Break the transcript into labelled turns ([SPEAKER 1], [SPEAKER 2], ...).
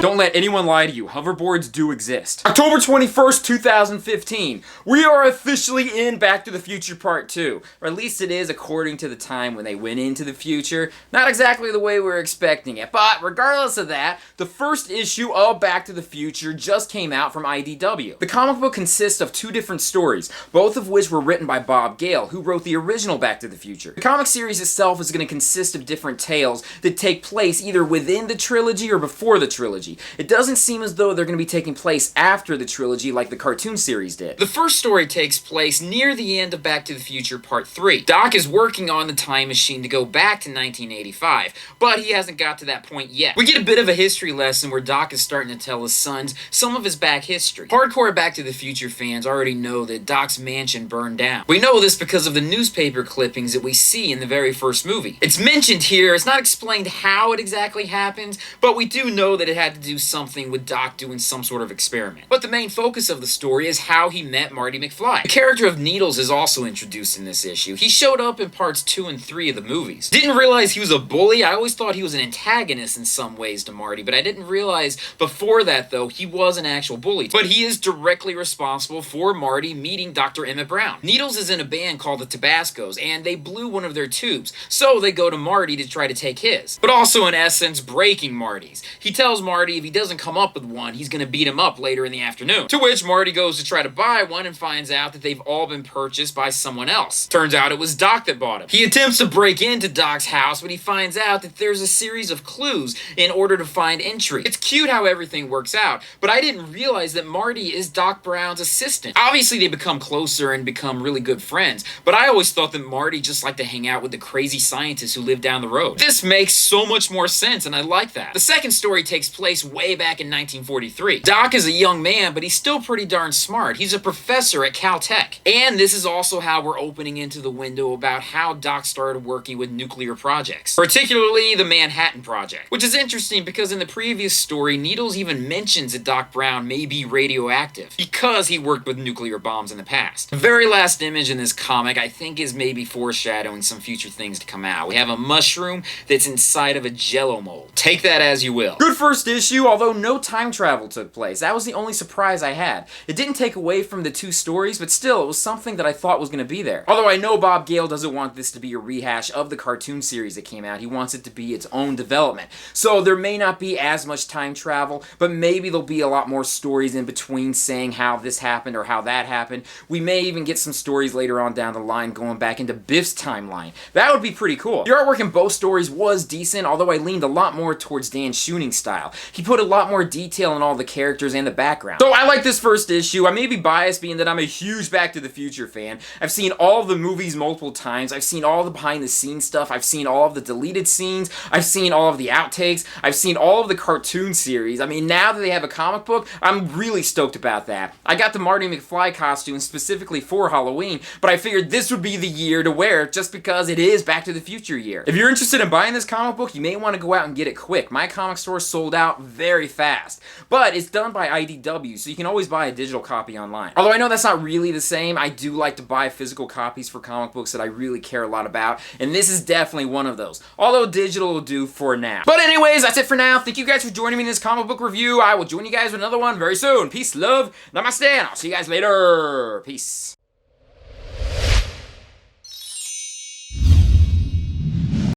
[SPEAKER 1] Don't let anyone lie to you. Hoverboards do exist. October 21st, 2015. We are officially in Back to the Future Part 2. Or at least it is according to the time when they went into the future. Not exactly the way we were expecting it. But regardless of that, the first issue of Back to the Future just came out from IDW. The comic book consists of two different stories, both of which were written by Bob Gale, who wrote the original Back to the Future. The comic series itself is going to consist of different tales that take place either within the trilogy or before the trilogy. It doesn't seem as though they're going to be taking place after the trilogy like the cartoon series did. The first story takes place near the end of Back to the Future Part 3. Doc is working on the time machine to go back to 1985, but he hasn't got to that point yet. We get a bit of a history lesson where Doc is starting to tell his sons some of his back history. Hardcore Back to the Future fans already know that Doc's mansion burned down. We know this because of the newspaper clippings that we see in the very first movie. It's mentioned here, it's not explained how it exactly happens, but we do know that it had to do something with Doc doing some sort of experiment. But the main focus of the story is how he met Marty McFly. The character of Needles is also introduced in this issue. He showed up in parts 2 and 3 of the movies. Didn't realize he was a bully. I always thought he was an antagonist in some ways to Marty, but I didn't realize before that, though, he was an actual bully. But he is directly responsible for Marty meeting Dr. Emmett Brown. Needles is in a band called the Tabascos, and they blew one of their tubes, so they go to Marty to try to take his. But also, in essence, breaking Marty's. He tells Marty if he doesn't come up with one, he's gonna beat him up later in the afternoon. To which Marty goes to try to buy one and finds out that they've all been purchased by someone else. Turns out it was Doc that bought him. He attempts to break into Doc's house, but he finds out that there's a series of clues in order to find entry. It's cute how everything works out, but I didn't realize that Marty is Doc Brown's assistant. Obviously, they become closer and become really good friends, but I always thought that Marty just liked to hang out with the crazy scientists who live down the road. This makes so much more sense, and I like that. The second story takes place way back in 1943. Doc is a young man, but he's still pretty darn smart. He's a professor at Caltech. And this is also how we're opening into the window about how Doc started working with nuclear projects, particularly the Manhattan Project, which is interesting because in the previous story, Needles even mentions that Doc Brown may be radioactive because he worked with nuclear bombs in the past. The very last image in this comic, I think, is maybe foreshadowing some future things to come out. We have a mushroom that's inside of a jello mold. Take that as you will. Good first issue, although no time travel took place. That was the only surprise I had. It didn't take away from the two stories, but still, it was something that I thought was going to be there. Although I know Bob Gale doesn't want this to be a rehash of the cartoon series that came out. He wants it to be its own development. So there may not be as much time travel, but maybe there'll be a lot more stories in between saying how this happened or how that happened. We may even get some stories later on down the line going back into Biff's timeline. That would be pretty cool. The artwork in both stories was decent, although I leaned a lot more towards Dan's shooting style. He put a lot more detail in all the characters and the background. So I like this first issue. I may be biased being that I'm a huge Back to the Future fan. I've seen all of the movies multiple times. I've seen all the behind the scenes stuff. I've seen all of the deleted scenes. I've seen all of the outtakes. I've seen all of the cartoon series. I mean, now that they have a comic book, I'm really stoked about that. I got the Marty McFly costume specifically for Halloween, but I figured this would be the year to wear it just because it is Back to the Future year. If you're interested in buying this comic book, you may want to go out and get it quick. My comic store sold out very fast, but it's done by IDW, so you can always buy a digital copy online. Although I know that's not really the same, I do like to buy physical copies for comic books that I really care a lot about, and this is definitely one of those. Although digital will do for now. But anyways, that's it for now. Thank you guys for joining me in this comic book review. I will join you guys with another one very soon. Peace, love, namaste, and I'll see you guys later. Peace.